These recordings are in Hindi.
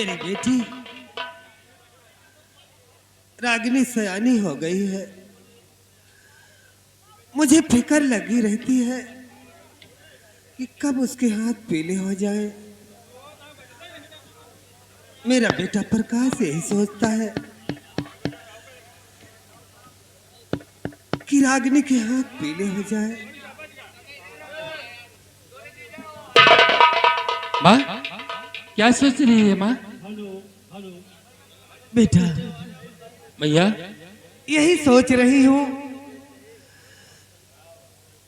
मेरी बेटी रागिनी सयानी हो गई है। मुझे फिक्र लगी रहती है कि कब उसके हाथ पीले हो जाए। मेरा बेटा प्रकाश यही सोचता है कि रागिनी के हाथ पीले हो जाए। माँ, क्या सोच रही है माँ? बेटा, भैया, यही सोच रही हूं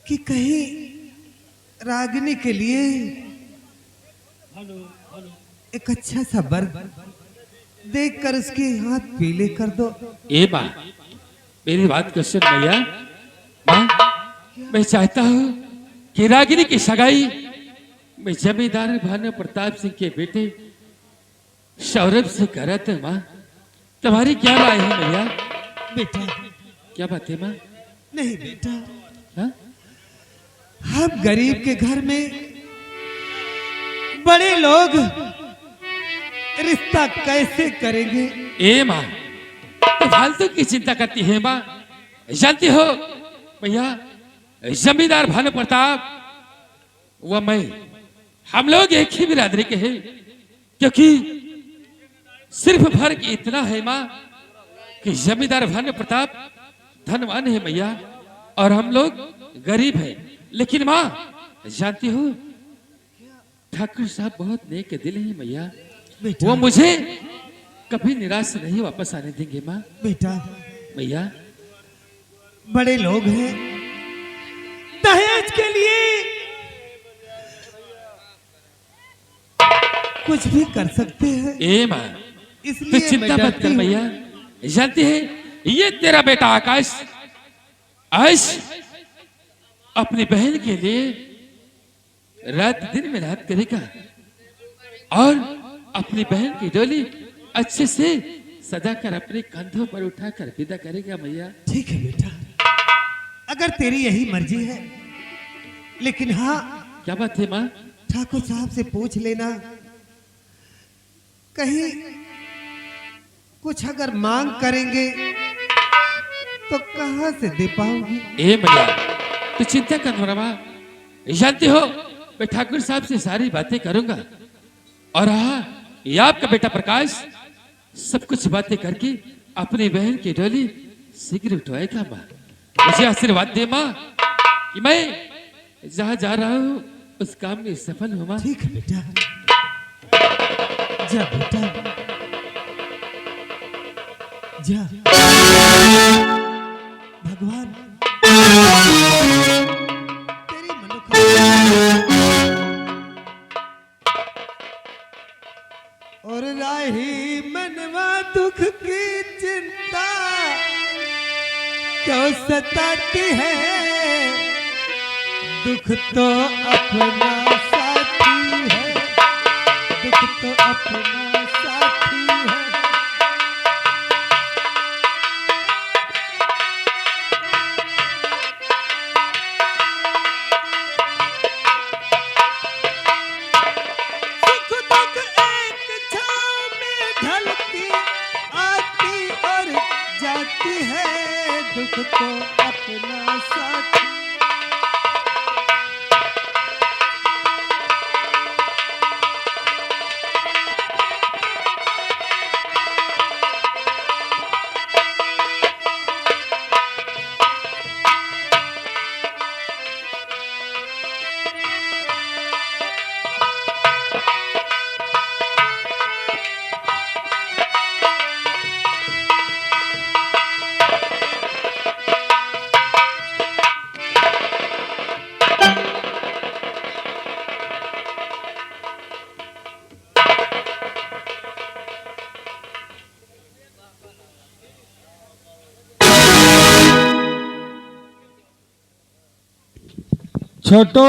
कि कहीं रागिनी के लिए एक अच्छा सा वर देखकर उसके हाथ पीले कर दो। ए माँ, मेरी बात को सुन भैया। माँ, मैं चाहता हूँ कि रागिनी की सगाई मैं जमींदार भानु प्रताप सिंह के बेटे सौरभ से करा था। माँ, तुम्हारी क्या राय है भैया? बेटा, क्या बात है माँ? नहीं बेटा, हाँ? हम गरीब के घर में बड़े लोग रिश्ता कैसे करेंगे? ए माँ, तो फालतू की चिंता करती है माँ। जानती हो भैया, जमींदार भानु प्रताप व मैं, हम लोग एक ही बिरादरी के हैं। क्योंकि सिर्फ फर्क इतना है माँ कि जमींदार भानु प्रताप धनवान है भैया और हम लोग गरीब हैं। लेकिन माँ जानती हो, ठाकुर साहब बहुत नेक दिल है भैया। वो मुझे कभी निराश नहीं वापस आने देंगे माँ। बेटा, भैया, बड़े लोग हैं, दहेज के लिए कुछ भी कर सकते हैं। ए माँ, इसलिए तो चिंता मत कर भैया। जानती है, ये तेरा बेटा आकाश आज अपनी बहन के लिए रात दिन मेहनत करेगा और अपनी बहन की डोली अच्छे से सजा कर अपने कंधों पर उठाकर विदा करेगा भैया। ठीक है बेटा, अगर तेरी यही मर्जी है। लेकिन हाँ, क्या बात है माँ? ठाकुर साहब से पूछ लेना, कहीं कुछ अगर मांग करेंगे तो कहां से दे पाऊंगी? ए भैया, तो चिंता कर माँ। जानती हो, मैं ठाकुर साहब से सारी बातें करूंगा और हाँ, ये आपका बेटा प्रकाश सब कुछ बातें करके अपनी बहन की डोली शीघ्र उठवाएगा माँ। मुझे आशीर्वाद दे माँ कि मैं जहाँ जा रहा हूँ उस काम में सफल हूँ माँ। ठीक है बेटा, जा बेटा, जा। भगवान तेरी मनोकामना और राही मनवा दुख की चिंता क्यों सताती है? दुख तो अपना साथी है, दुख तो अपना साथी है। सुख दुख एक छांव में ढलती आती और जाती है, दुख तो अपना साथी। छोटो,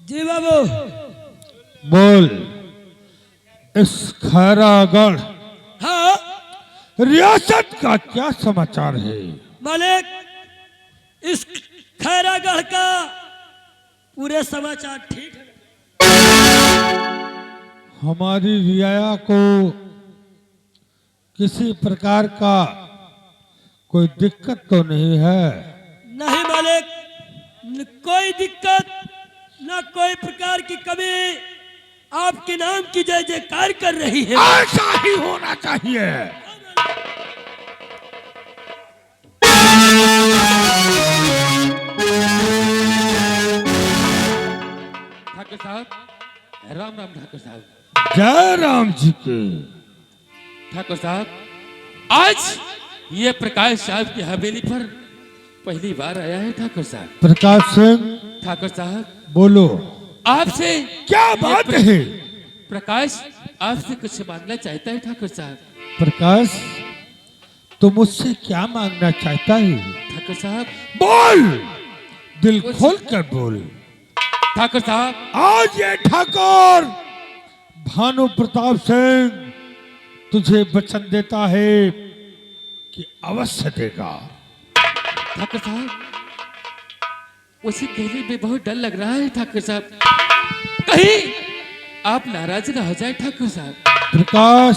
जी बाबू। बोल, इस खैरागढ़ हाँ रियासत का क्या समाचार है? मालिक, इस खैरागढ़ का पूरे समाचार ठीक है। हमारी रियाया को किसी प्रकार का कोई दिक्कत तो नहीं है? नहीं मालिक, कोई दिक्कत न कोई प्रकार की कमी। आपके नाम की जय जयकार कर रही है। ऐसा ही होना चाहिए। ठाकुर साहब, राम राम ठाकुर साहब। जय राम जी के। ठाकुर साहब, आज ये प्रकाश साहब की हवेली पर पहली बार आया है ठाकुर साहब। प्रकाश सिंह, ठाकुर साहब, बोलो आपसे क्या बात है? प्रकाश आपसे कुछ मांगना चाहता है ठाकुर साहब। प्रकाश, तू मुझसे क्या मांगना चाहता है? ठाकुर साहब, बोल, दिल खोल कर बोल। ठाकुर साहब, आज ये ठाकुर भानु प्रताप सिंह तुझे वचन देता है कि अवश्य देगा। ठाकुर साहब, उसे कहने में बहुत डर लग रहा है ठाकुर साहब, कहीं आप नाराज ना हो जाए ठाकुर साहब। प्रकाश,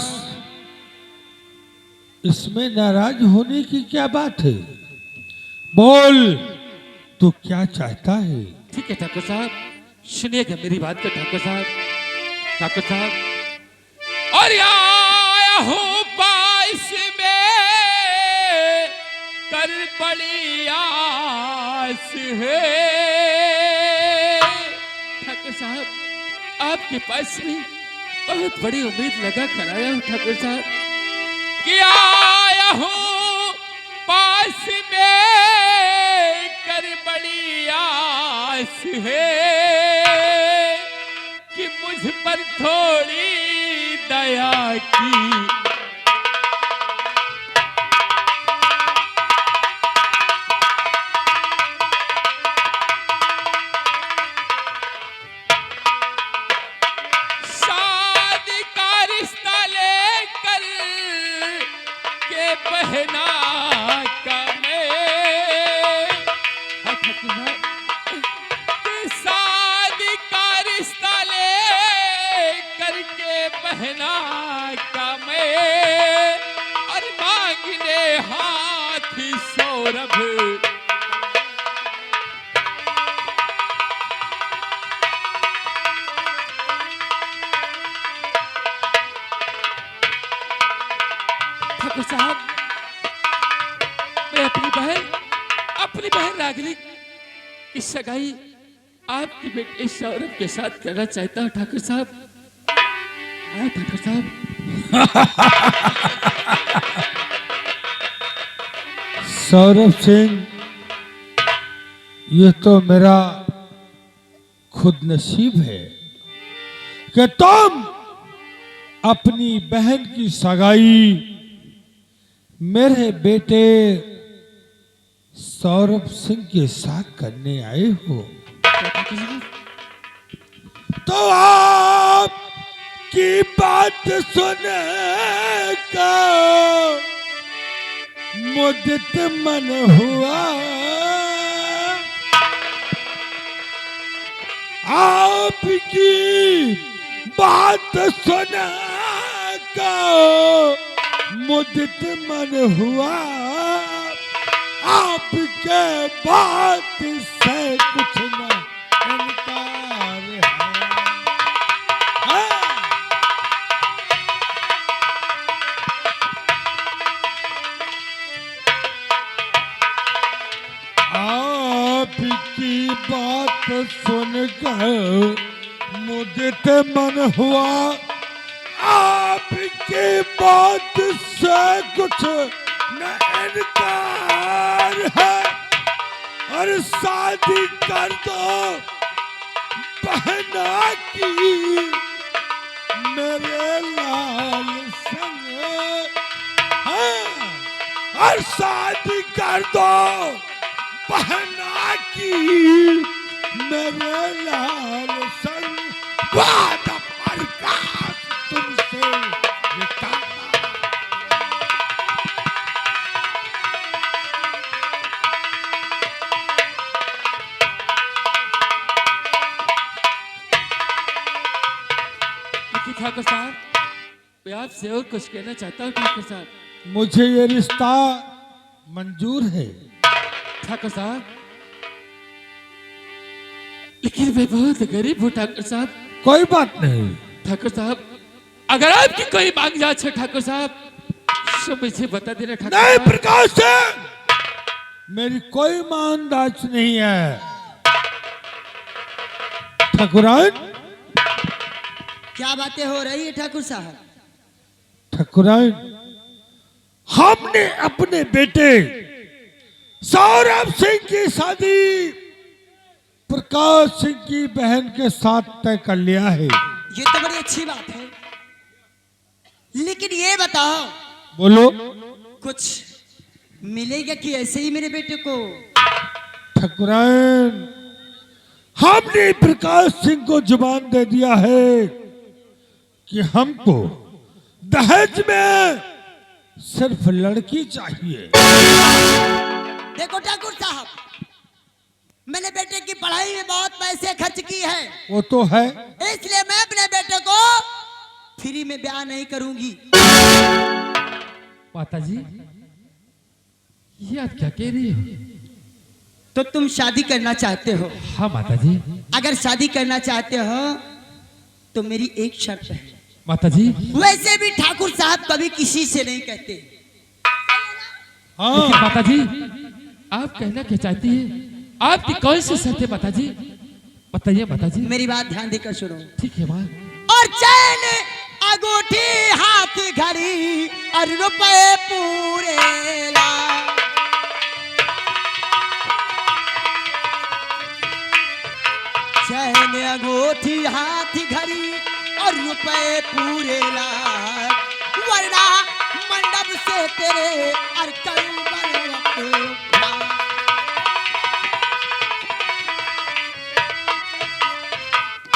इसमें नाराज होने की क्या बात है? बोल, तू क्या चाहता है? ठीक है ठाकुर साहब, सुनिएगा मेरी बात को ठाकुर साहब। ठाकुर साहब, और आया हूँ बाईस में कर बड़ी आस है। ठाकुर साहब, आपके पास में बहुत बड़ी उम्मीद लगा कर आया हूँ ठाकुर साहब, कि आया हूँ पास में कर बड़ी आस है, कि मुझ पर थोड़ी दया की। शादी का रिश्ता लेकर के बहना का शादी का रिश्ता ले करके बहना का मैं, और मांगने हाथ सौरभ। ठाकुर साहब, मैं अपनी बहन रागिनी की सगाई आपके बेटे सौरभ के साथ करना चाहता हूँ ठाकुर साहब। हाँ ठाकुर साहब। सौरभ सिंह, ये तो मेरा खुद नसीब है कि तुम अपनी बहन की सगाई मेरे बेटे सौरभ सिंह के साथ करने आए हो। तो आप की बात सुने का मुदित मन हुआ, आपकी बात सुने का मुदित मन हुआ, आपके बात से कुछ न इनकार है। आपकी बात सुनकर मुदित मन हुआ, आपकी बात से कुछ न इनकार है, और शादी कर दो बहना की मेरे लाल संग। हाँ, और शादी कर दो बहना की मेरे लाल संग। वादा प्रकाश तुमसे निकाला। ठाकुर साहब, मैं आपसे और कुछ कहना चाहता हूँ ठाकुर साहब। मुझे ये रिश्ता मंजूर है ठाकुर साहब, लेकिन मैं बहुत गरीब हूँ ठाकुर साहब। कोई बात नहीं। ठाकुर साहब, अगर आपकी कोई मांग जांच है ठाकुर साहब, तो मुझे बता देना ठाकुर नहीं साहब। प्रकाश सिंह, मेरी कोई मानदाज नहीं है। ठाकुराइन, क्या बातें हो रही है ठाकुर साहब? ठाकुराइन, हमने अपने बेटे सौरभ सिंह की शादी प्रकाश सिंह की बहन के साथ तय कर लिया है। ये तो बड़ी अच्छी बात है, लेकिन ये बताओ, बोलो। कुछ मिलेगा कि ऐसे ही मेरे बेटे को? ठाकुराइन, हमने प्रकाश सिंह को जुबान दे दिया है कि हमको दहेज में सिर्फ लड़की चाहिए। देखो ठाकुर साहब, मैंने बेटे की पढ़ाई में बहुत पैसे खर्च की है, वो तो है, इसलिए मैं अपने बेटे को फ्री में ब्याह नहीं करूंगी। माता जी, ये आप क्या कह रही हो? तो तुम शादी करना चाहते हो? हाँ माता जी। अगर शादी करना चाहते हो तो मेरी एक शर्त है। माता जी, वैसे भी ठाकुर साहब कभी किसी से नहीं कहते। लेकिन हाँ। माता जी, आप कहना क्या चाहती हैं? आपकी कौन सी शर्त है माता जी? बताइए माता जी। मेरी बात ध्यान देकर सुनो। ठीक है माँ। और चैन, अंगूठी, हाथ घड़ी और रुपए पूरे ला। चैन, अंगूठी, हाथ घड़ी और रुपए पूरे ला, वरना मंडप से तेरे और कई बरवत।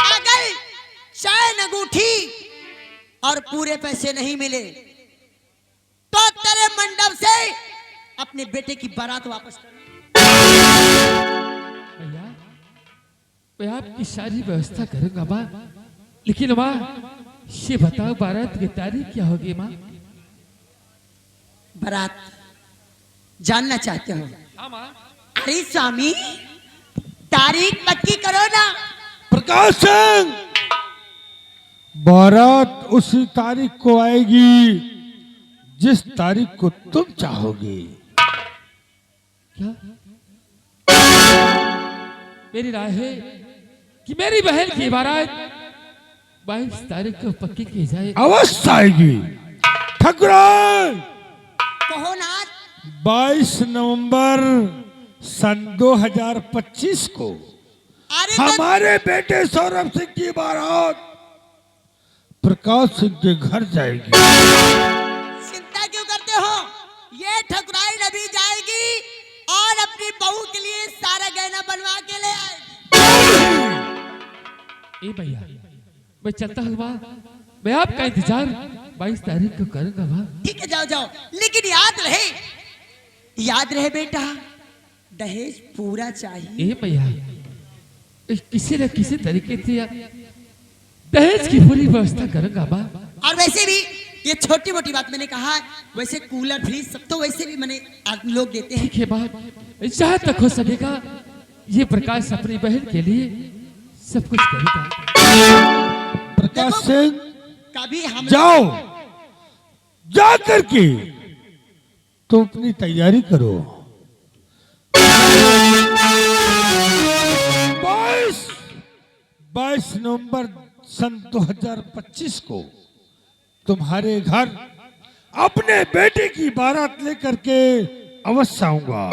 अगर चैन, अंगूठी और पूरे पैसे नहीं मिले तो तेरे मंडप से अपने बेटे की बारात वापस कर। भैया, मैं आपकी सारी व्यवस्था करूंगा माँ, लेकिन माँ ये बताओ, बारात की तारीख क्या होगी माँ? बारात जानना चाहते हो? हाँ माँ। अरे स्वामी, तारीख पक्की करो ना। प्रकाश सिंह, बारात उसी तारीख को आएगी जिस तारीख को तुम चाहोगे। क्या? मेरी राय है कि मेरी बहन की बारात 22 तारीख को पक्की की जाए। अवश्य आएगी। ठाकुराइन, कहो ना। 22 नवंबर सन 2025 को अरे हमारे बेटे सौरभ सिंह की बारात प्रकाश सिंह के घर जाएगी। चिंता क्यों करते हो? ये ठकुराइन अभी जाएगी और अपनी बहू के लिए सारा गहना बनवा के ले आएगी। ए भैया, मैं चलता हूँ माँ, मैं आपका इंतजार 22 तारीख को करूंगा माँ। ठीक है, जाओ जाओ, लेकिन याद रहे बेटा, दहेज पूरा चाहिए। ए भैया, किसी न किसी तरीके से दहेज की पूरी व्यवस्था करूंगा माँ। और वैसे भी ये छोटी मोटी बात मैंने कहा, वैसे कूलर फ्रिज सब तो वैसे भी मैंने लोग देते हैं। ठीक है माँ, जहाँ तक हो सकेगा ये प्रकाश अपनी बहन के लिए सब कुछ करेगा। प्रकाश सिंह, कभी हम जाओ, जा करके तो अपनी तैयारी करो। 22 नवंबर सन 2025 को तुम्हारे घर अपने बेटे की बारात लेकर के अवश्य आऊंगा।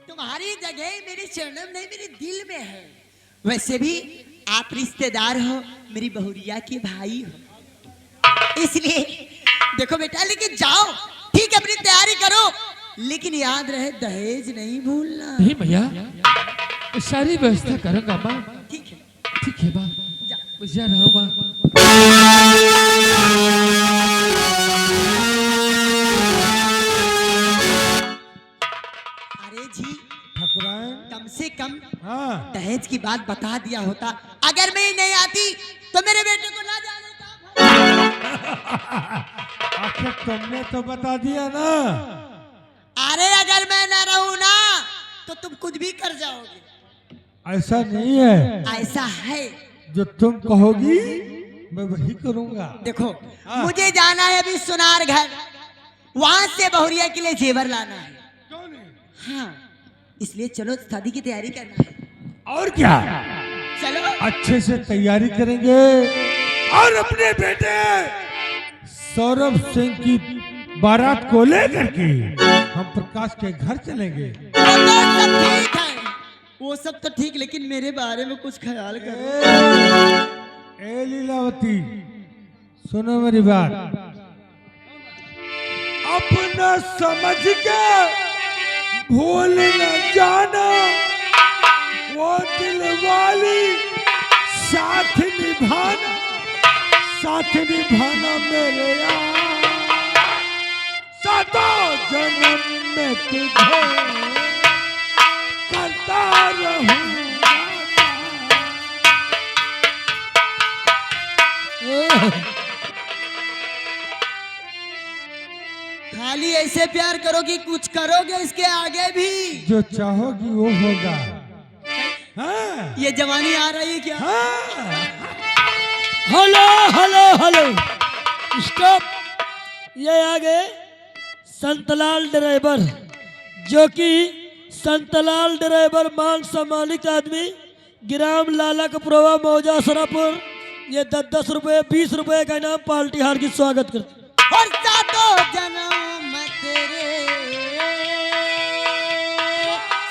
तुम्हारी जगह मेरे चरणों में नहीं, मेरे दिल में है। वैसे भी आप रिश्तेदार हो, मेरी बहुरिया के भाई हो, इसलिए देखो बेटा, लेकिन जाओ, ठीक है, अपनी तैयारी करो, लेकिन याद रहे दहेज नहीं भूलना। नहीं भैया, सारी व्यवस्था करूंगा माँ। ठीक है, ठीक है माँ, जा। मैं जा रहा हूँ माँ। अरे जी, ठाकुराइन, कम से कम हाँ। दहेज की बात बता दिया होता। अगर मैं नहीं आती तो मेरे बेटे को ना जाने का। आखिर तुमने तो बता दिया ना। अरे अगर मैं ना रहूं ना तो तुम कुछ भी कर जाओगे। ऐसा नहीं है, ऐसा है। जो तुम कहोगी मैं वही करूंगा। देखो मुझे जाना है अभी सुनार घर, वहां से बहुरिया के लिए जेवर लाना है। क्यों नहीं? हाँ इसलिए चलो शादी की तैयारी करना है। और क्या, चलो अच्छे से तैयारी करेंगे और अपने बेटे सौरभ सिंह की बारात को लेकर के हम प्रकाश के घर चलेंगे। वो तो सब ठीक है, वो सब तो ठीक, लेकिन मेरे बारे में कुछ ख्याल करो। ए लीलावती, सुनो मेरी बात। अपना समझ के भूल न जाना, वो दिल वाली साथ निभाना, साथ निभाना मेरे यार, सातों जन्म में तुझे करता रहूंगा। खाली ऐसे प्यार करोगी, कुछ करोगे इसके आगे भी। जो चाहोगी वो होगा। हाँ, ये जवानी आ रही है क्या? हाँ। Hello hello hello stop. ये आ गए संतलाल ड्राइवर, जो कि संतलाल ड्राइवर मान सम्मानित आदमी, ग्राम लाला कपुरवा मौजा सरापुर। ये 10-10 रुपए 20 रुपए का इनाम पार्टी हार की स्वागत करते। और सातों जन्म तेरे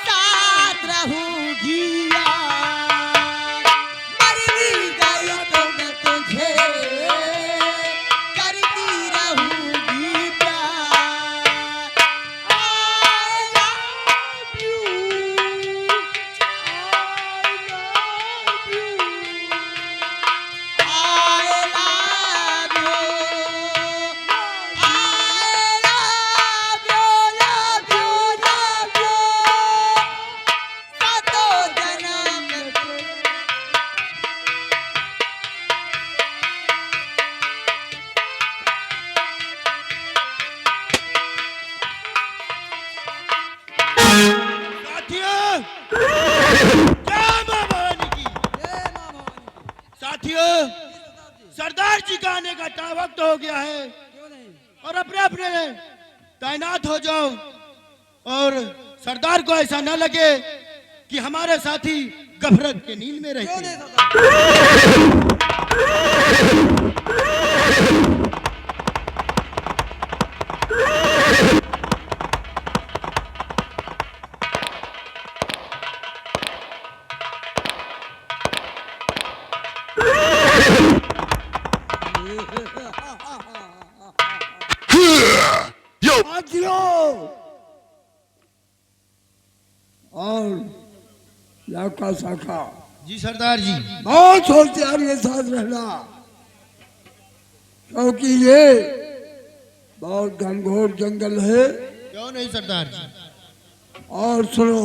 साथ रहूंगी यार, मर भी गई तो मैं तुझे करती रहूंगी प्यार। I love you, I love you, सातों जन्म साथियों, क्या मां भवानी की। साथियों, सरदार जी का आने का वक्त हो गया है और अपने अपने तैनात हो जाओ। और सरदार को ऐसा न लगे कि हमारे साथी गफरत के नींद में रहते हैं। और लाका शाखा जी सरदार जी। बहुत होशियार के साथ रहना, क्योंकि ये बहुत घनघोर जंगल है। क्यों नहीं सरदार जी। और सुनो,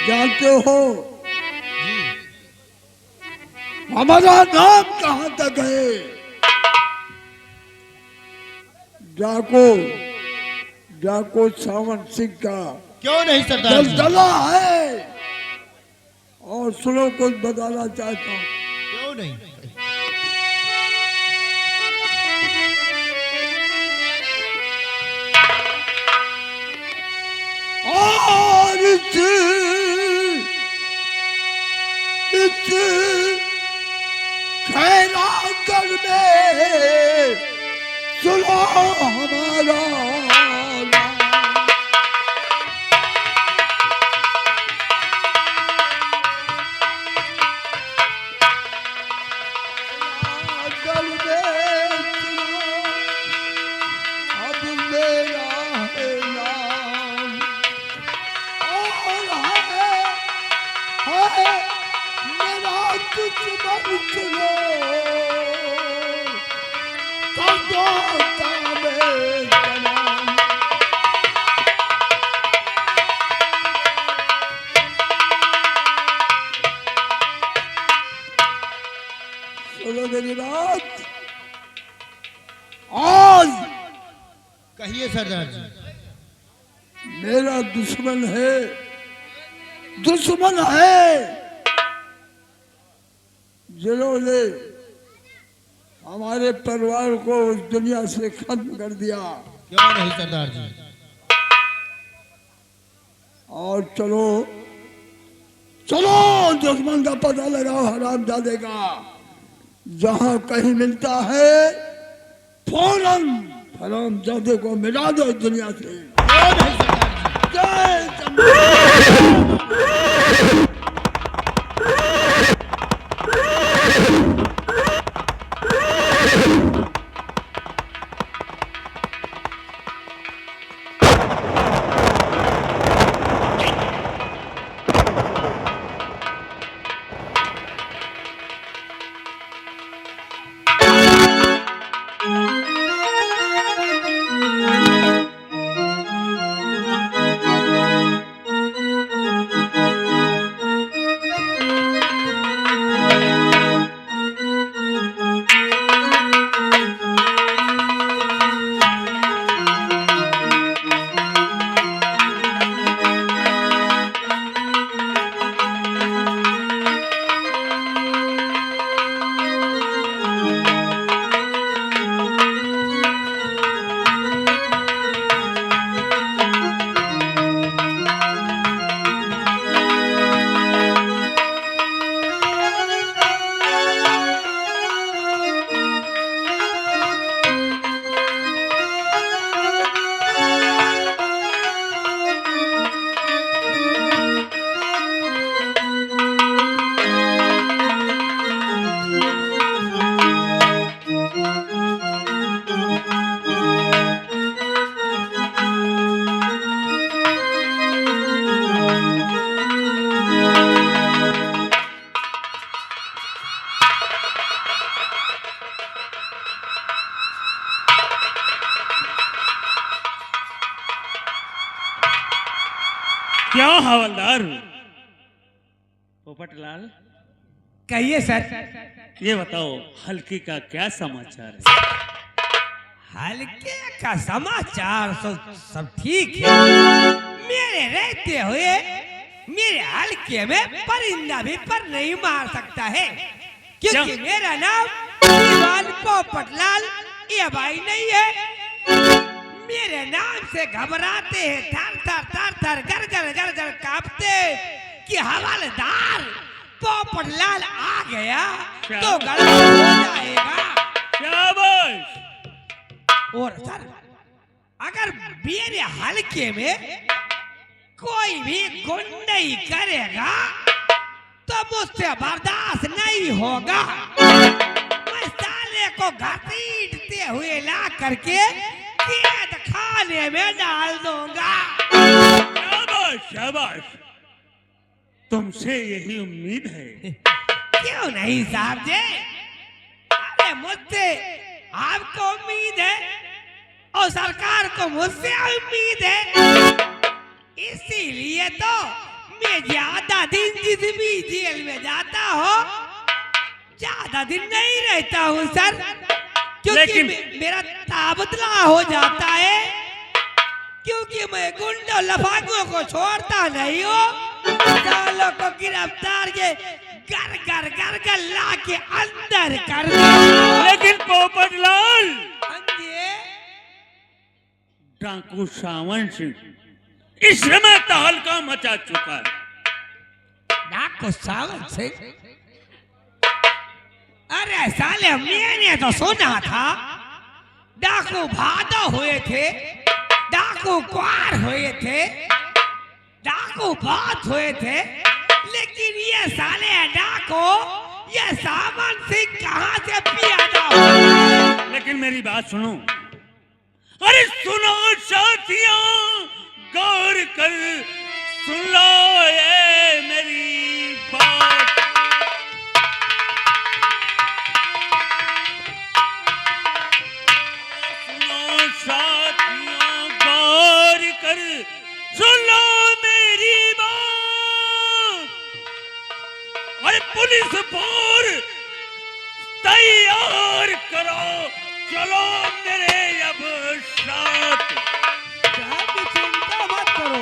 जानते हो हमारा नाम कहाँ तक है? डाको सावन सिंह का क्यों नहीं सरदार जी। दलदला है। और सुनो, कुछ बताना चाहता हूँ। क्यों नहीं। और इस खैरागढ़ में सुनो हमारा नाम। खैरागढ़ में सुनो अब मेरा है नाम। और है मेरा दुश्मन सुनो, कर दो ताबे तमाम। सुनो मेरी बात। आज कहिए सरदार जी। मेरा दुश्मन है, दुश्मन है, जिन्होंने हमारे परिवार को उस दुनिया से खत्म कर दिया। क्यों नहीं सरदार जी। और चलो चलो दुश्मन का पता लगाओ हरामजादे का। जहां कहीं मिलता है फौरन हरामजादे को मिटा दो इस दुनिया से। क्यों नहीं सरदार जी। जय चंद्र। क्या हवलदार पोपटलाल, कहिए सर। ये बताओ हल्की का क्या समाचार है? हल्के का समाचार सब ठीक है। मेरे रहते हुए मेरे हल्के में परिंदा भी पर नहीं मार सकता है, क्योंकि मेरा नाम दीवान पोपटलाल ये भाई नहीं है। मेरे नाम से घबराते हैं, थर थर थर थर गर गर गर गर कांपते कि हवलदार पोपटलाल आ गया तो गड़बड़ हो जाएगा। शाबाश। और सर अगर मेरे हल्के में कोई भी गुंडई करेगा तो मुझसे बर्दाश्त नहीं होगा। मैं साले को घसीटते हुए ला करके कैद खाने में डाल दूंगा। शाबाश शाबाश, तुमसे यही उम्मीद है। क्यों नहीं साहब जी, अरे मुझसे आपको उम्मीद है और सरकार को मुझसे उम्मीद है। इसीलिए तो मैं ज्यादा दिन जिस भी जेल में जाता हो ज्यादा दिन नहीं रहता हूँ सर, क्योंकि मेरा ताबदला हो जाता है, क्योंकि मैं गुंडों लफांगों को छोड़ता नहीं हूँ। सालों को गिरफ्तार के घर घर घर घर ला के अंदर कर दो। लेकिन पोपटलाल, अंधे डाकू सावन सिंह इस समय तहलका मचा चुका है। डाकू सावन सिंह? अरे साले मैंने तो सुना था डाकू भादो हुए थे, डाकू क्वार हुए थे, डाकू बहुत हुए थे, लेकिन ये साले डाकू ये सावन सिंह कहाँ से पैदा हुआ? लेकिन मेरी बात सुनो। अरे सुनो साथियों, गौर कर सुन लो ये मेरी बात। सुनो साथियों, गौर कर सुन लो मेरी बात। अरे पुलिस फोर्स करो, चलो मेरे अब साथ। साहब की चिंता मत करो।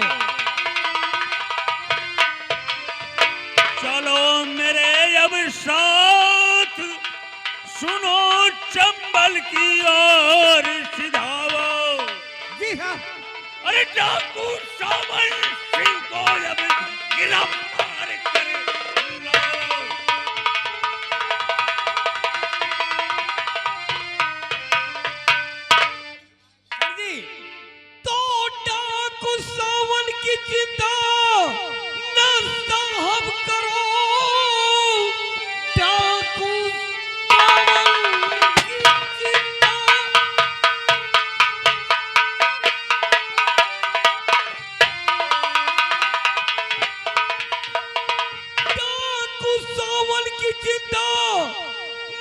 चलो मेरे अब साथ, सुनो चंबल की ओर सिधाओ। जी हाँ। अरे डाकू सावन सिंह को अब गिरफ्तार कर लो। सर जी, तो डाकू सावन की चिंता न साहब करो। डाकू सावन की चिंता डाकू सावन की चिंता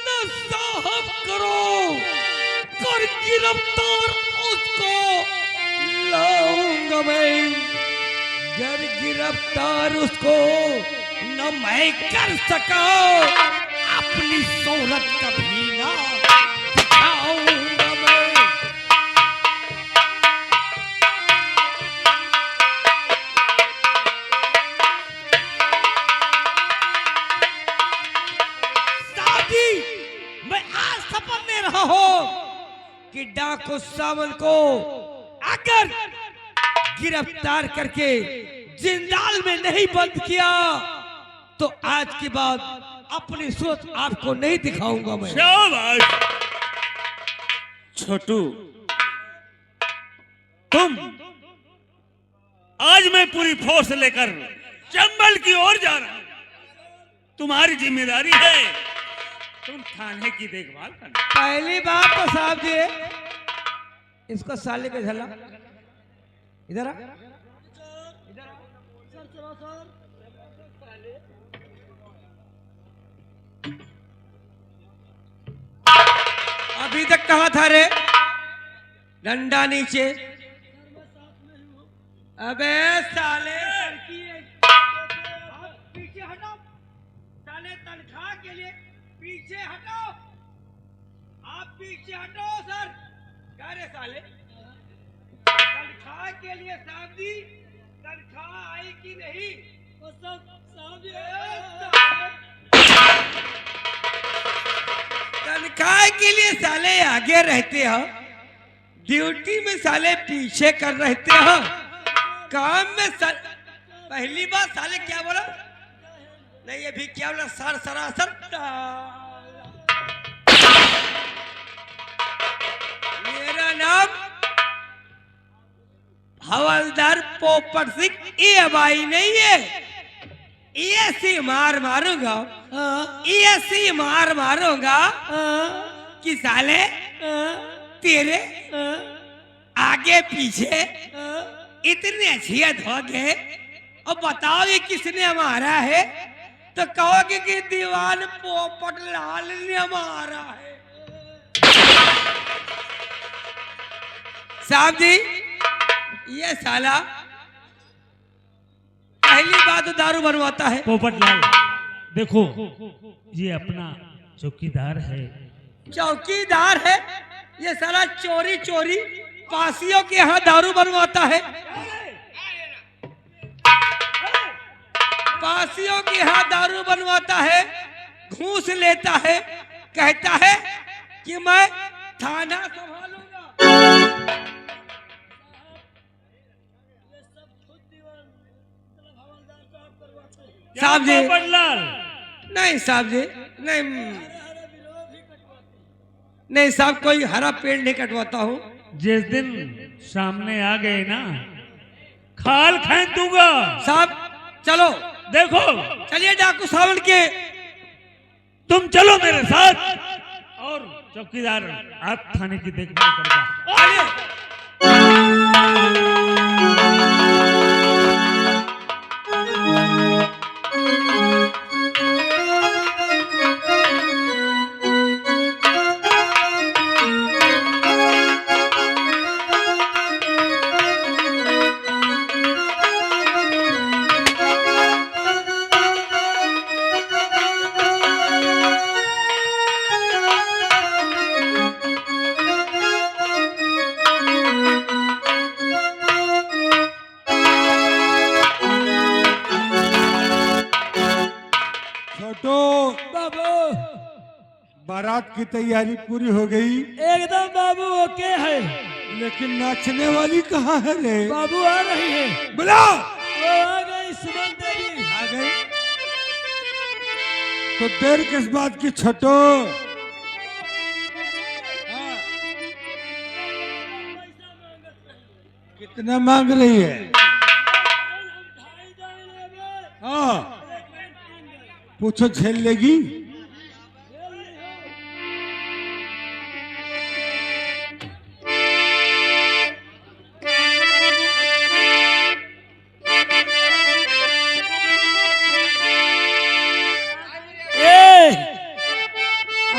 न साहब करो। कर गिरफ्तार उसको लाऊंगा मैं। गर गिरफ्तार उसको न मैं कर सका, अपनी शोहरत कभी ना दिखाऊंगा मैं। साथी, मैं आज शपथ ले रहा हूं कि डाकू सावन को अगर गिरफ्तार करके जिंदाल में नहीं बंद किया तो आज के बाद अपनी सोच आपको नहीं दिखाऊंगा मैं। शाबाश छोटू, तुम आज मैं पूरी फोर्स लेकर चंबल की ओर जा रहा हूं। तुम्हारी जिम्मेदारी है तुम थाने की देखभाल करना। पहली बात तो साहब जी, इसको साले पे झला इधर आ। अभी तक कहाँ था रे? डंडा नीचे। अबे साले पीछे हटो। साले तनख्वाह के लिए पीछे हटो। आप पीछे हटो सर। क्या रे साले? तनख्वाह के लिए साहब जी, तनख्वाह आई कि नहीं? तनख्वाह के लिए साले आगे रहते हो, ड्यूटी में साले पीछे कर रहते हो, काम में पहली बार साले क्या बोला? नहीं ये भी क्या बोला? सर सरासर। मेरा नाम हवलदार पोपट सिंह, ये भाई नहीं है। ऐसी मार मारूंगा, ऐसी मार मारूंगा कि साले तेरे आगे पीछे इतने अच्छियत हो गए। और बताओ ये किसने मारा है? तो कहोगे कि दीवान पोपट लाल ने मारा है। साहब जी, ये साला पहली बात तो दारू बनवाता है। पोपटलाल देखो, ये अपना चौकीदार है। चौकीदार है? ये साला चोरी चोरी पासियों के यहाँ दारू बनवाता है। पासियों के यहाँ दारू बनवाता है, घूस लेता है, कहता है कि मैं थाना संभालूंगा। साहब जी, पोपटलाल नहीं साहब जी, नहीं नहीं साहब, कोई हरा पेड़ नहीं कटवाता हूँ। जिस दिन सामने आ गए ना, खाल फेंक दूंगा। साहब चलो, देखो चलिए डाकू सावन के। तुम चलो मेरे साथ, और चौकीदार आप थाने की देखभाल करेगा। आइए। बारात की तैयारी पूरी हो गई, एकदम बाबू ओके है। लेकिन नाचने वाली कहाँ है रे? बाबू आ रही है। बुला। वो आ गई सुमन देवी। आ गई तो देर किस बात की छोटो? हाँ। कितना मांग रही है? हाँ, पूछो झेल लेगी?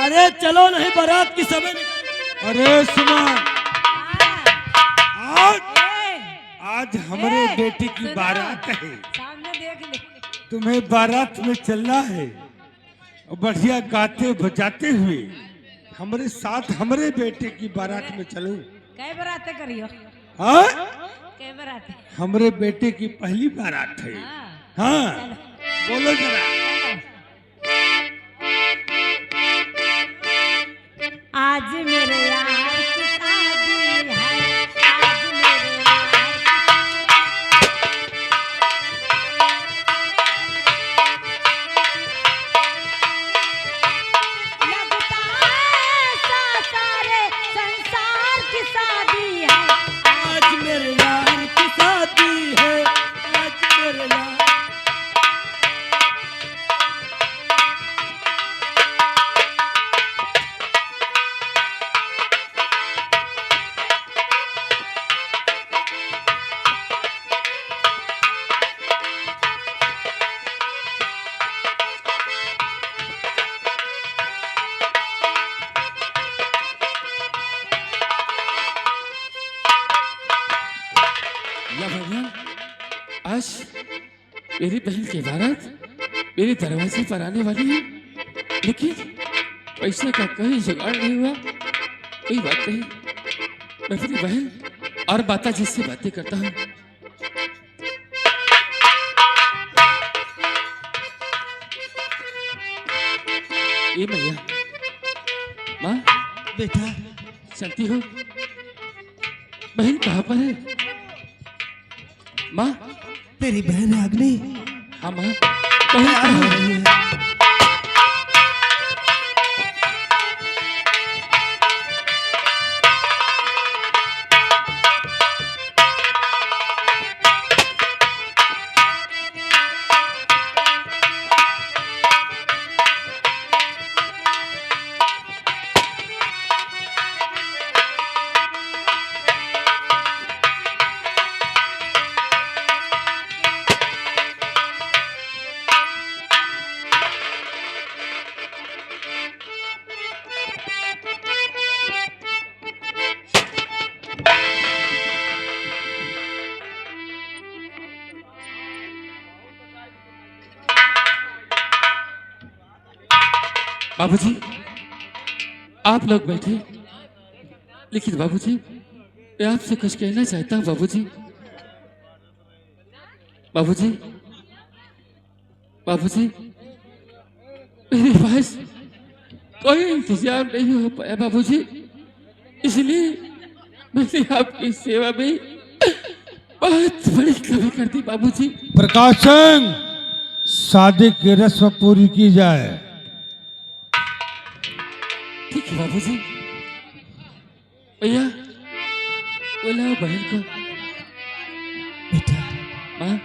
अरे चलो नहीं बारात की समय निकल। अरे सुमा, आज हमारे बेटी की बारात है। सामने देख ले। तुम्हें बारात में चलना है और बढ़िया गाते बजाते हुए हमारे साथ हमारे बेटे की बारात में चलो। कई बारातें करियो? हाँ, कई बारातें? हमारे बेटे की पहली बारात है। हाँ, बोलो जरा। आज मेरे यार की शादी है, आज मेरे यार लगता है सारे संसार की शादी है। आज मेरे यार की शादी है, आज मेरे यार। या भगवान, आज मेरी बहन की बारात मेरे दरवाजे पर आने वाली है, लेकिन पैसे का कोई जुगाड़ नहीं हुआ। कोई बात नहीं, मैं अपनी बहन और माता जी से बातें करता हूँ। ये मैया, माँ बेटा, चलती हो? बहन कहाँ पर है? माँ, तेरी बहन रागनी हाँ माँ, बहन तैयार कहाँ हो है? रही है। बाबूजी, आप लोग बैठे, लेकिन बाबूजी मैं आपसे कुछ कहना चाहता हूँ। बाबूजी, बाबूजी, बाबूजी, मेरे पास कोई इंतजाम नहीं हो पाया बाबूजी, इसलिए मैंने आपकी सेवा में बहुत बड़ी कमी कर दी बाबूजी। प्रकाश सिंह, शादी की रस्म पूरी की जाए। ठीक है बाबूजी। भैया बुलाओ बहन को। बेटा, माँ,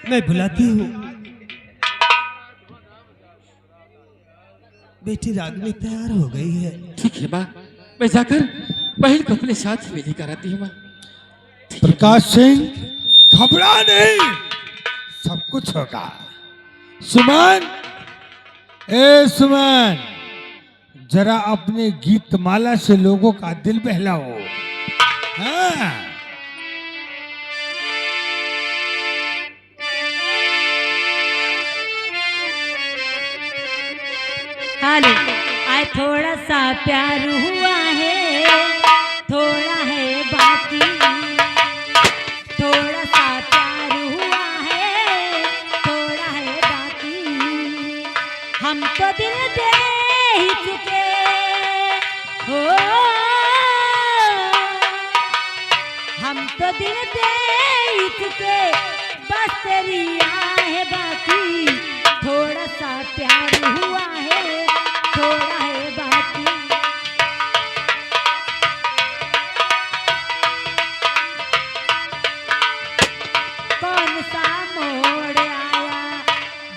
मैं बुलाती हूँ। बेटी रागनी तैयार हो गई है। ठीक है माँ, मैं जाकर बहन को अपने साथ में लेकर आती हूँ माँ। प्रकाश सिंह, घबरा नहीं, सब कुछ होगा। सुमन, ए सुमन, जरा अपने गीत माला से लोगों का दिल बहलाओ। हाँ, हेलो, आज थोड़ा सा प्यार हुआ है, थोड़ा है बाकी, थोड़ा सा प्यार हुआ है, थोड़ा है बाकी, हम तो दिल दे ही चुके हो, हम तो दिल दे ही चुके, बस तेरी आहे बाकी, थोड़ा सा प्यार हुआ है, थोड़ा है बाकी। कौन सा मोड़ आया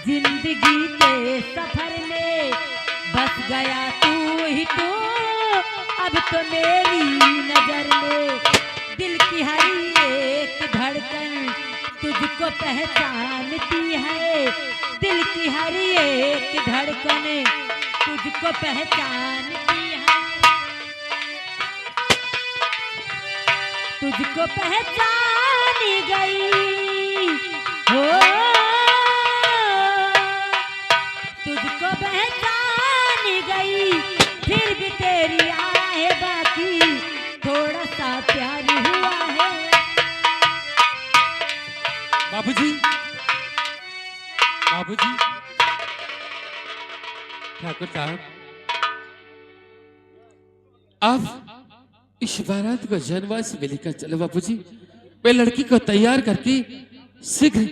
जिंदगी के सफर में, बस गया तू ही तू अब तो मेरी नजर में। दिल की हर एक धड़कन तुझको पहचानती है, दिल की हर एक धड़कन तुझको पहचानती है, तुझको पहचानी गई हो, तुझको पहचानी गई, फिर भी तेरी आहे बाकी, थोड़ा सा प्यार हुआ है। बाबूजी, बाबूजी, ठाकुर साहब, आप इस बारात को जनवास में लेकर चलो बाबूजी। मैं लड़की को तैयार करके शीघ्र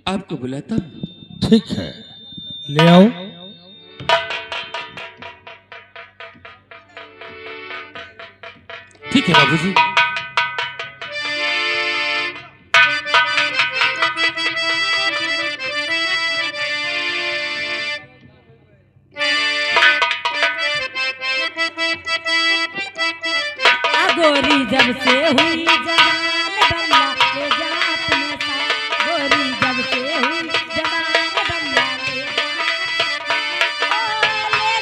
आपको बुलाता हूँ। ठीक है, ले आओ। ठीक है बाबूजी। गोरी जब से हुई जवान बल्ला ले जा अपने साथ, गोरी जब से हुई जवान बल्ला ले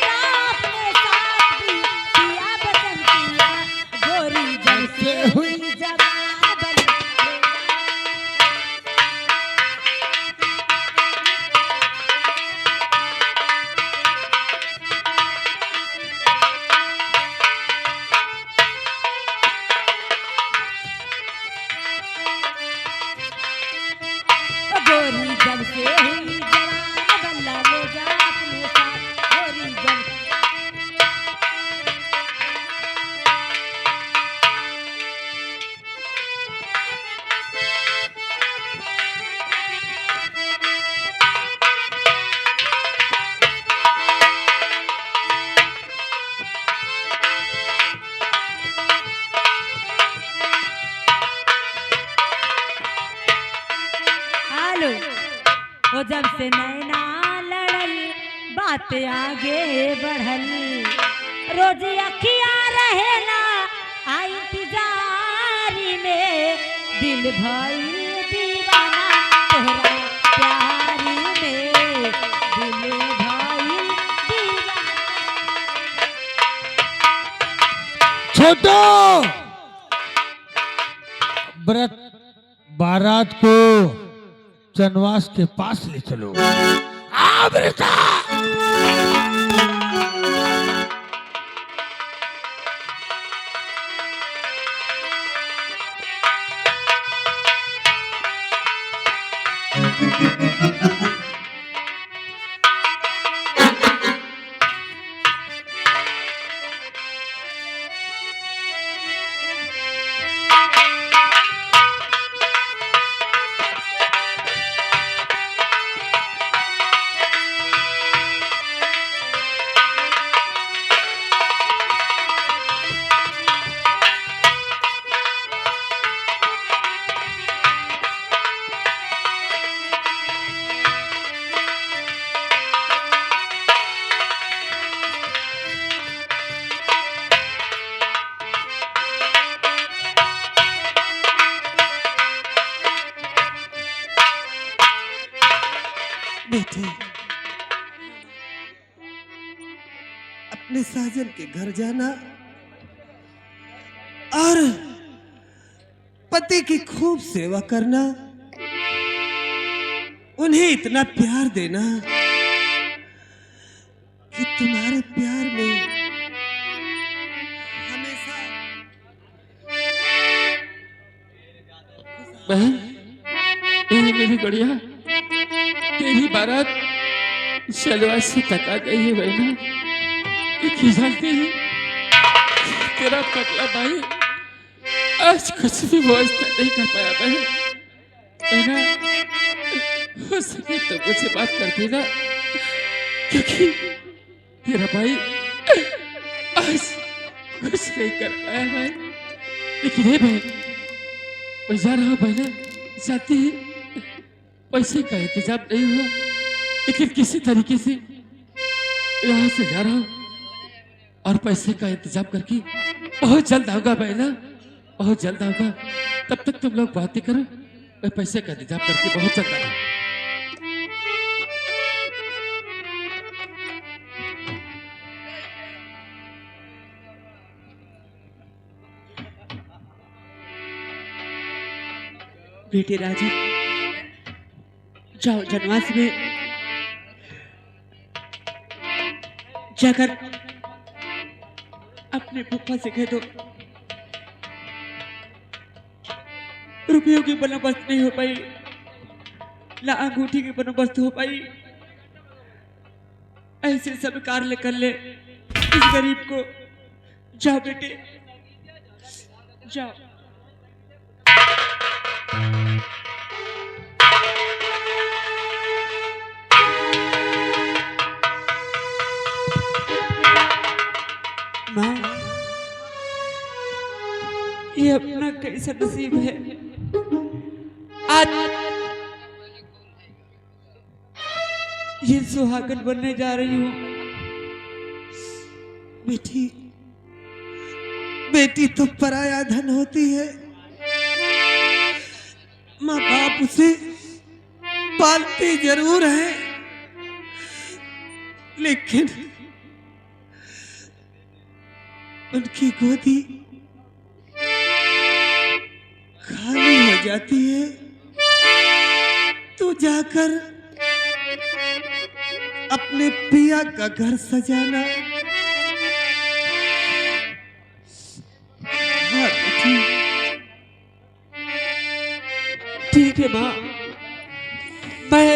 जा अपने साथ, पिया बसंतिया, गोरी जब से हुई जवान बल्ला ले जा। गोरी जब से हुई जवान बल्ला ले जा अपने साथ, गोरी जब आलो वो जब से नैना लड़ल, बात आगे बढ़ल, रोज अखिया रहेला आ इंतजारी में, दिल भइल दीवाना तोहरा प्यारी में, दिल भइल दीवाना। छोटो व्रत बारात को जनवास के पास ले चलो। आवृता बेटे, अपने साजन के घर जाना और पति की खूब सेवा करना, उन्हें इतना प्यार देना कि तुम्हारे प्यार में हमेशा। बहन, मेरी बढ़िया, तेरी बारात शलवा से टका गई है बहना। ये जानती है तेरा पगला भाई आज कुछ भी व्यवस्था नहीं कर पाया बहना। हो सके तो मुझसे बात कर देना, क्योंकि तेरा भाई आज कुछ नहीं कर पाया भाई। लेकिन हे भाई मैं जा रहा हूँ बहना, जानती है पैसे का इंतजाम नहीं हुआ, लेकिन किसी तरीके से यहाँ से जा रहा हूँ और पैसे का इंतजाम करके बहुत जल्द आऊंगा बहना, बहुत जल्द आऊंगा। तब तक तुम लोग बातें करो, मैं पैसे का इंतजाम करके बहुत जल्द आऊंगा। बेटे राजा, जाओ जनवास में जाकर अपने पप्पा से कह दो रुपयों की बंदोबस्त नहीं हो पाई, ना अंगूठी की बंदोबस्त हो पाई, ऐसे सब कार्य कर ले इस गरीब को। जाओ बेटे जाओ। माँ, ये अपना कैसा नसीब है, आज ये सुहागन बनने जा रही हूँ। बेटी, बेटी तो पराया धन होती है। माँ बाप उसे पालते जरूर है, लेकिन उनकी गोदी खाली हो जाती है। तू जाकर अपने पिया का घर सजाना। हाँ बेटी, ठीक है माँ, मैं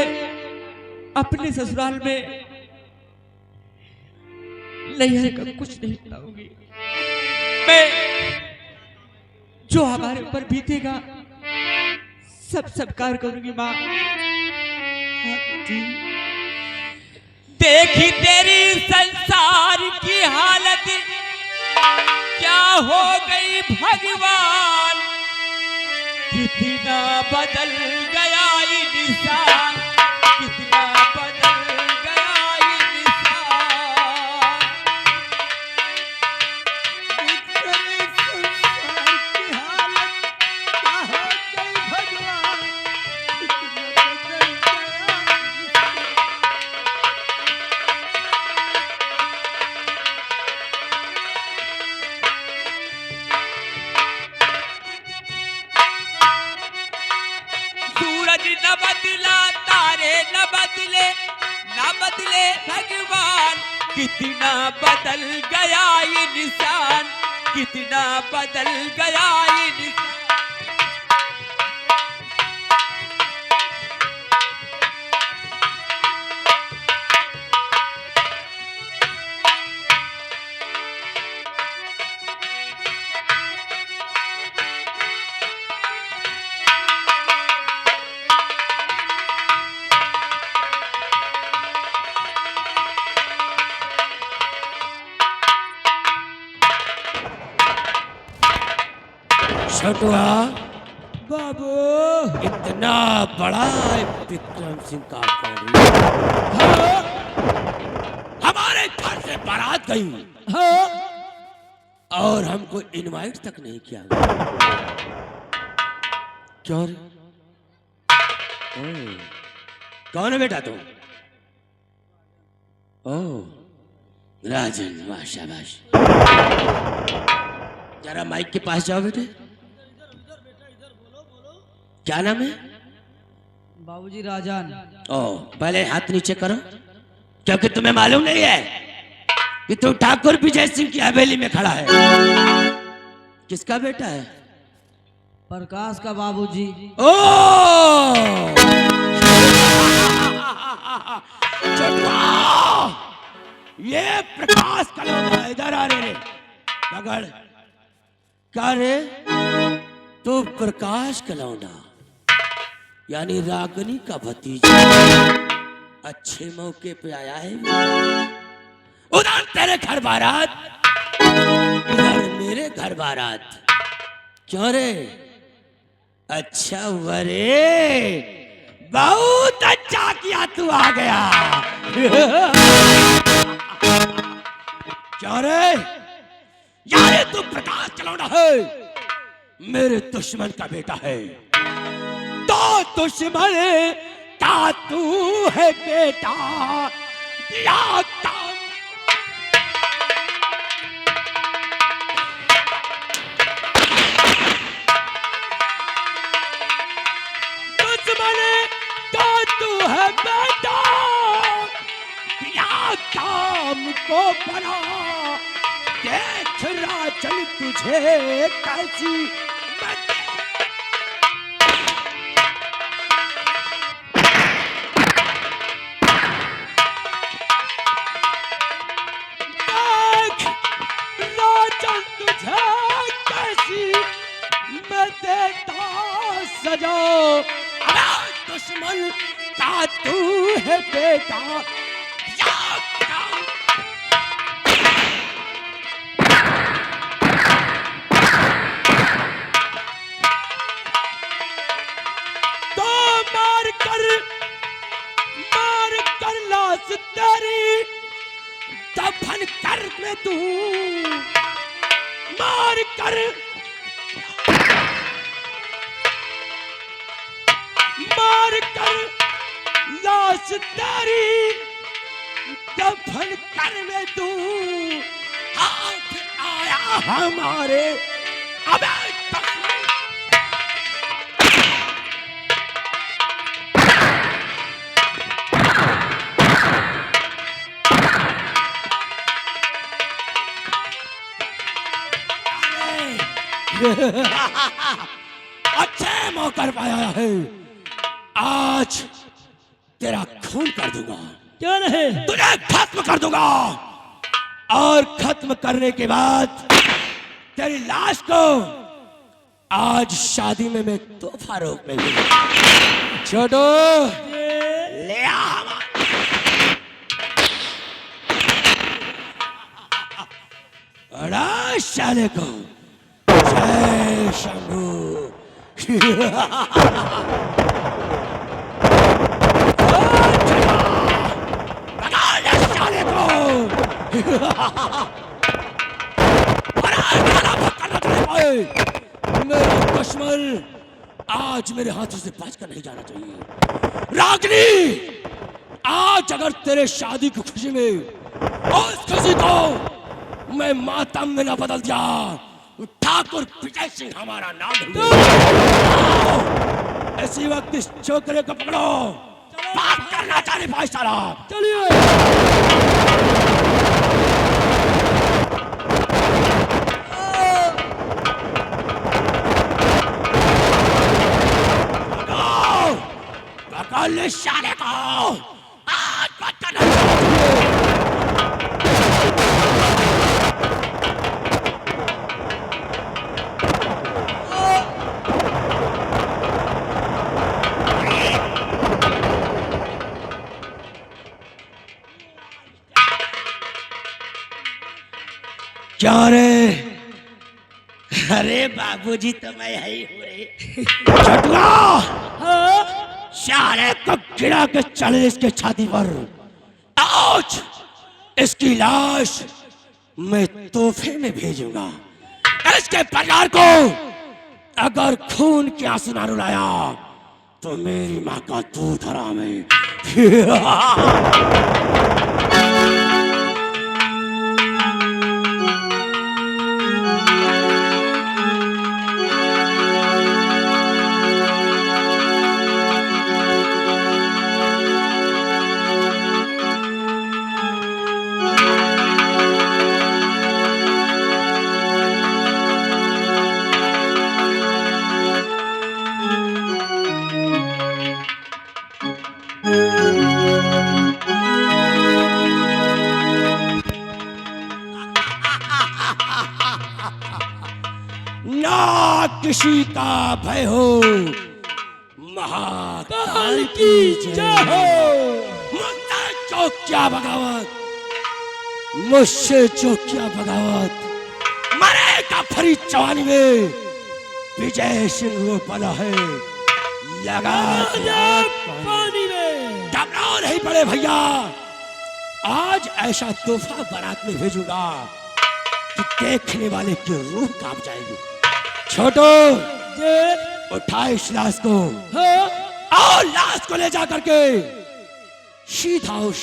अपने ससुराल में नैहर का कुछ नहीं लाऊंगी। मैं जो हमारे ऊपर बीतेगा सब कार्य करूंगी माँ। देखी तेरी संसार की हालत क्या हो गई भगवान, कितना बदल गया इंसान, कितना बदल गया इंसान। तेरे संसार की हालत क्या हो गई भगवान, कितना बदल गया। सूरज न बदला, तारे न बदले, न बदले भगवान, कितना बदल गया इंसान, कितना बदल गया इंसान। छोटुआ, बाबू इतना बड़ा विक्रम सिंह का फैमिली हमारे घर से बारात गई हाँ और हमको इनवाइट तक नहीं किया गया। क्यों रे? ओह, कौन है बेटा तुम? ओह राजन, वाह शाबाश। जरा माइक के पास जाओ बेटे। क्या नाम है? बाबूजी राजन। ओह, पहले हाथ नीचे करो, क्योंकि तुम्हें मालूम नहीं है कि तू ठाकुर विजय सिंह की हवेली में खड़ा है। किसका बेटा है? प्रकाश का बाबूजी। ओह चटुआ, ये प्रकाश कलौंडा इधर आ रे। पकड़। क्या रे? तो प्रकाश कलौंडा यानी रागनी का भतीजा अच्छे मौके पे आया है। उधर तेरे घर बारात, इधर मेरे घर बारात। क्यों रे? अच्छा हुआ रे, बहुत अच्छा किया तू आ गया। क्या रे? यारे तू प्रकाश कलौंडा है, मेरे दुश्मन का बेटा है। तो दुश्मन का तू है बेटा, या काम दुश्मन का तू है बेटा, या काम को बना। देख राजन तुझे कैसी मैं देता सजा। दुश्मन का तू है बेटा, या काम तो मार कर लाश तेरी दफन कर में तू, मार कर लाश तेरी दफन कर में तू। हाथ आया हमारे, अबे अच्छे मौका पाया है, आज तेरा खून कर दूंगा। क्यों नहीं? तुझे खत्म कर दूंगा, और खत्म करने के बाद तेरी लाश को आज शादी में मैं तोहफा रूप में दूंगा। छोटो ले आ। बड़ा शाले को जय शंभू। मेरा दुश्मन आज मेरे हाथों से बचकर नहीं जाना चाहिए। रागिनी, आज अगर तेरे शादी की खुशी में उस खुशी को मैं मातम में न बदल दिया, ठाकुर विजय सिंह हमारा नाम है। इसी वक्त इस छोकरे को पकड़ो, बात करना चाहे भाईचारा। चलिए। पकड़ ले शाले को, आज बात करना चाहिए। क्या रे? अरे बाबूजी तो मैं यही हूँ रे। चटुआ, शाले को गिरा के चले इसके छाती पर। आज इसकी लाश मैं तोहफे में भेजूंगा। इसके परिवार को अगर खून के आंसू ना रुलाया तो मेरी माँ का दूध हराम है। ना किसी का भय हो, महाकाल की जय हो। मुझसे जो क्या बगावत, मुझसे जो क्या बगावत, मरेगा फरी जवानी में, विजय सिंह वो बना है लगा पानी में। घबराओ नहीं बड़े भैया, आज ऐसा तोहफा बारात में भेजूंगा कि देखने वाले की रूह कांप जाएगी। छोटो उठा इस लाश को, और लाश को ले जा करके सीधा उस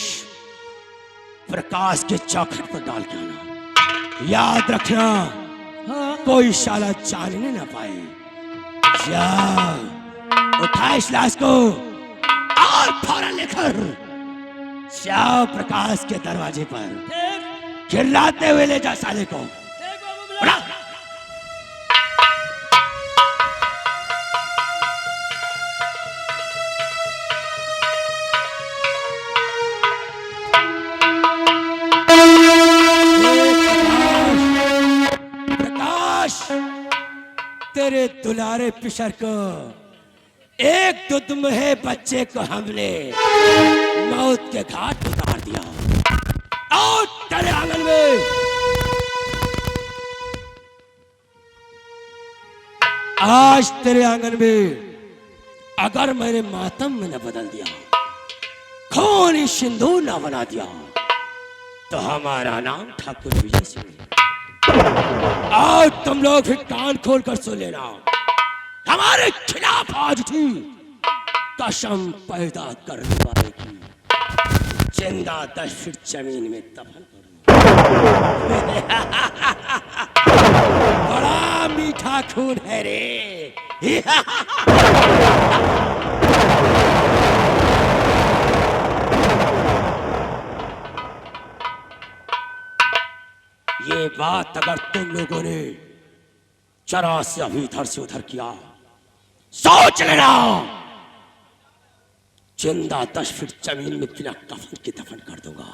प्रकाश के चौखट पर डाल के आना। याद रखना कोई साला जानने ना पाए। जा उठा इस लाश को और फौरन लेकर श्याम प्रकाश के दरवाजे पर चिल्लाते हुए ले जा साले को। उठा। प्रकाश, तेरे दुलारे पिशर को एक दुधमुहे बच्चे को हमने मौत के घाट उतार दिया, और तेरे आंगन में आज तेरे आंगन में अगर मैंने मातम में न बदल दिया, खूनी सिंदूर न बना दिया, तो हमारा नाम ठाकुर विजय सिंह। और तुम लोग भी कान खोल कर सुन लेना, हमारे खिलाफ आज थी कसम पैदा करने वाले की जिंदा 10 फीट जमीन में दफन करूंगा। बड़ा मीठा खून है रे। ये बात अगर तुम लोगों ने जरा से अभी इधर से उधर किया, सोच लेना जिंदा 10 फीट जमीन में बिना कफन के दफन कर दूंगा।